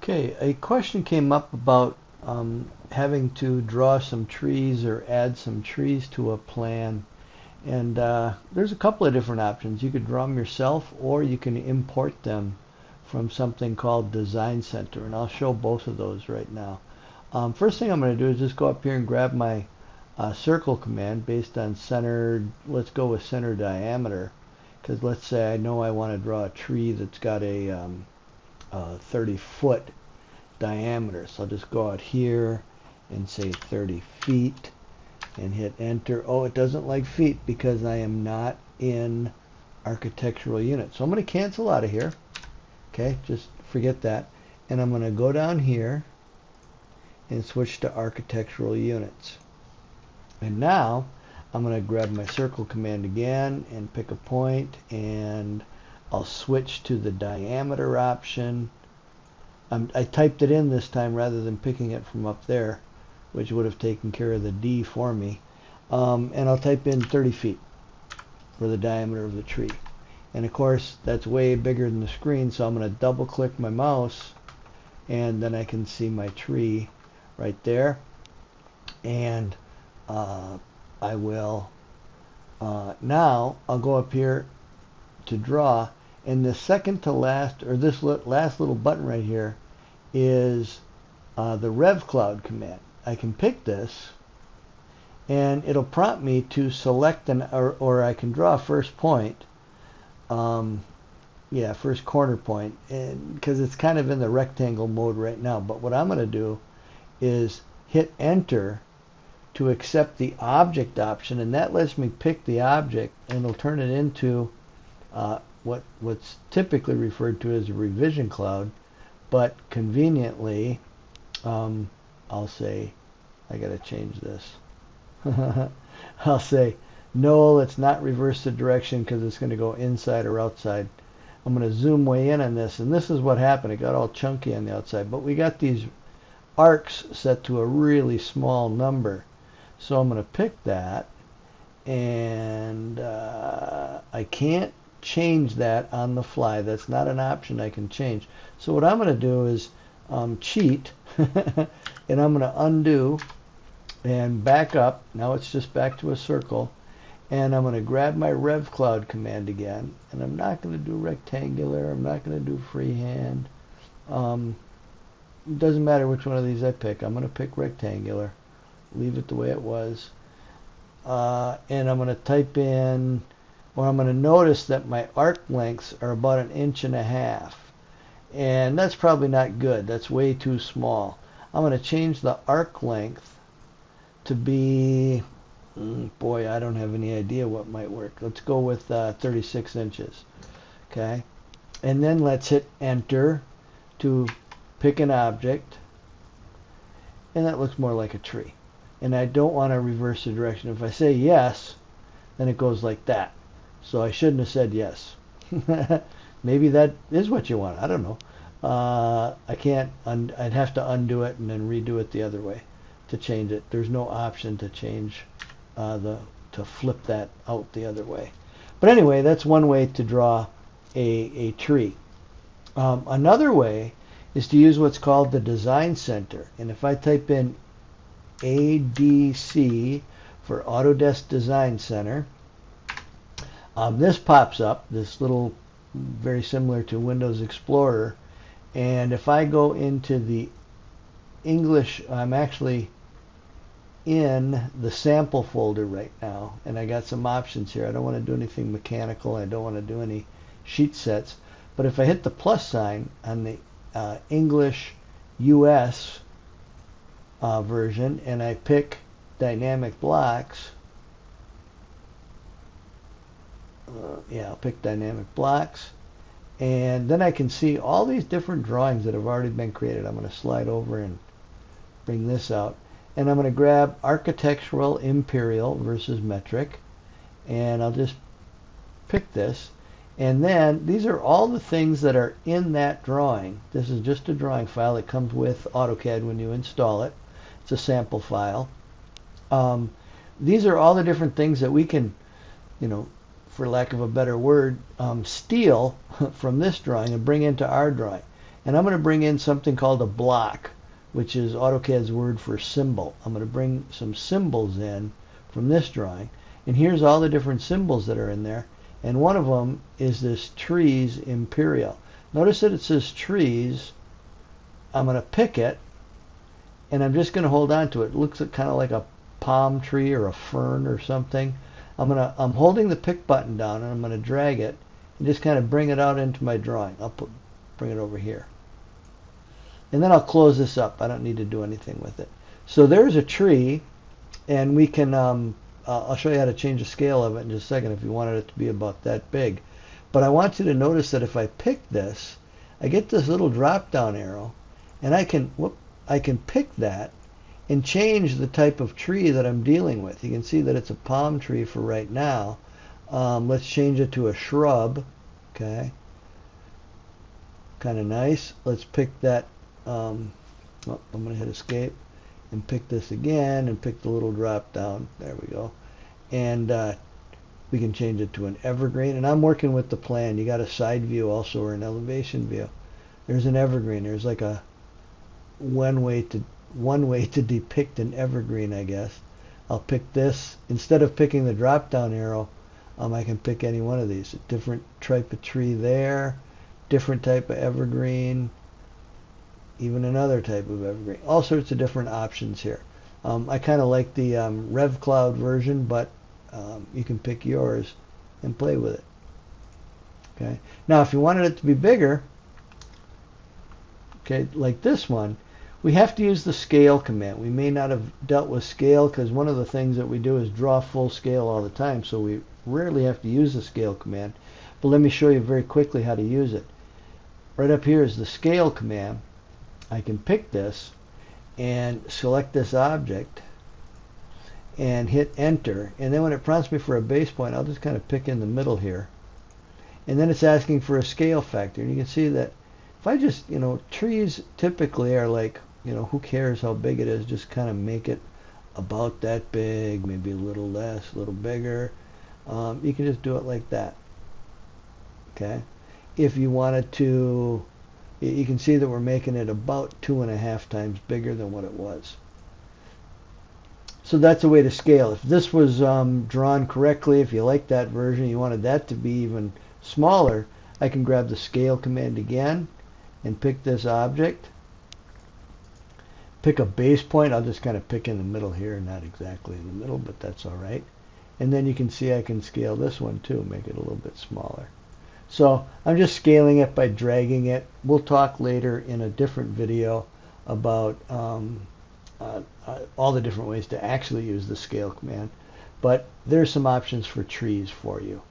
Okay, a question came up about having to draw some trees or add some trees to a plan. And there's a couple of different options. You could draw them yourself or you can import them from something called Design Center. And I'll show both of those right now. First thing I'm going to do is just go up here and grab my circle command based on center. Let's go with center diameter. Because let's say I know I want to draw a tree that's got a 30-foot diameter. So I'll just go out here and say 30 feet and hit enter. Oh, it doesn't like feet because I am not in architectural unit. So I'm going to cancel out of here. Okay, just forget that. And I'm going to go down here and switch to architectural units. And now I'm going to grab my circle command again and pick a point, and I'll switch to the diameter option. I typed it in this time rather than picking it from up there, which would have taken care of the D for me. And I'll type in 30 feet for the diameter of the tree. And of course, that's way bigger than the screen, so I'm going to double click my mouse, and then I can see my tree right there. And I will, now I'll go up here to draw, and the second to last, or this last little button right here, is the RevCloud command. I can pick this, and it'll prompt me to select or I can draw a first point. Yeah, first corner point, because it's kind of in the rectangle mode right now. But what I'm going to do is hit enter to accept the object option, and that lets me pick the object, and it'll turn it into what's typically referred to as a revision cloud. But conveniently, I'll say, I got to change this. I'll say, no, let's not reverse the direction because it's going to go inside or outside. I'm going to zoom way in on this, and this is what happened. It got all chunky on the outside, but we got these arcs set to a really small number. So I'm going to pick that, and I can't change that on the fly. That's not an option I can change. So what I'm going to do is cheat, and I'm going to undo and back up. Now it's just back to a circle, and I'm going to grab my RevCloud command again, and I'm not going to do rectangular. I'm not going to do freehand. It doesn't matter which one of these I pick. I'm going to pick rectangular. Leave it the way it was. And I'm going to type in, well, I'm going to notice that my arc lengths are about 1.5 inches. And that's probably not good. That's way too small. I'm going to change the arc length to be, boy, I don't have any idea what might work. Let's go with 36 inches. Okay. And then let's hit enter to pick an object. And that looks more like a tree. And I don't want to reverse the direction. If I say yes, then it goes like that. So I shouldn't have said yes. Maybe that is what you want. I don't know. I can't. I'd have to undo it and then redo it the other way to change it. There's no option to change to flip that out the other way. But anyway, that's one way to draw a tree. Another way is to use what's called the Design Center. And if I type in ADC for Autodesk Design Center, this pops up, this little, very similar to Windows Explorer. And if I go into the English, I'm actually in the sample folder right now, and I got some options here. I don't want to do anything mechanical. I don't want to do any sheet sets. But if I hit the plus sign on the English US version, and I pick dynamic blocks, I'll pick dynamic blocks, and then I can see all these different drawings that have already been created. I'm going to slide over and bring this out, and I'm going to grab architectural imperial versus metric, and I'll just pick this. And then these are all the things that are in that drawing. This is just a drawing file that comes with AutoCAD when you install it. It's a sample file. These are all the different things that we can, for lack of a better word, steal from this drawing and bring into our drawing. And I'm going to bring in something called a block, which is AutoCAD's word for symbol. I'm going to bring some symbols in from this drawing. And here's all the different symbols that are in there. And one of them is this trees imperial. Notice that it says trees. I'm going to pick it, and I'm just going to hold on to it. It looks kind of like a palm tree or a fern or something. I'm holding the pick button down, and I'm going to drag it and just kind of bring it out into my drawing. Bring it over here. And then I'll close this up. I don't need to do anything with it. So there's a tree, and we can, I'll show you how to change the scale of it in just a second if you wanted it to be about that big. But I want you to notice that if I pick this, I get this little drop down arrow, and I can pick that and change the type of tree that I'm dealing with. You can see that it's a palm tree for right now. Let's change it to a shrub. Okay. Kind of nice. Let's pick that. I'm going to hit escape and pick this again and pick the little drop down. There we go. And we can change it to an evergreen. And I'm working with the plan. You got a side view also or an elevation view. There's an evergreen. There's like a one way to depict an evergreen, I guess. I'll pick this. Instead of picking the drop down arrow, I can pick any one of these. A different type of tree there, different type of evergreen, even another type of evergreen. All sorts of different options here. I kind of like the RevCloud version, but you can pick yours and play with it. Okay. Now, if you wanted it to be bigger, okay, like this one, we have to use the scale command. We may not have dealt with scale because one of the things that we do is draw full scale all the time, so we rarely have to use the scale command. But let me show you very quickly how to use it. Right up here is the scale command. I can pick this and select this object and hit enter. And then when it prompts me for a base point, I'll just kind of pick in the middle here. And then it's asking for a scale factor. And you can see that if I just, trees typically are like, who cares how big it is, just kind of make it about that big, maybe a little less, a little bigger. You can just do it like that. Okay. If you wanted to, you can see that we're making it about 2.5 times bigger than what it was. So that's a way to scale. If this was drawn correctly, if you like that version, you wanted that to be even smaller, I can grab the scale command again and pick this object. Pick a base point. I'll just kind of pick in the middle here, not exactly in the middle, but that's all right. And then you can see I can scale this one too, make it a little bit smaller. So I'm just scaling it by dragging it. We'll talk later in a different video about all the different ways to actually use the scale command. But there's some options for trees for you.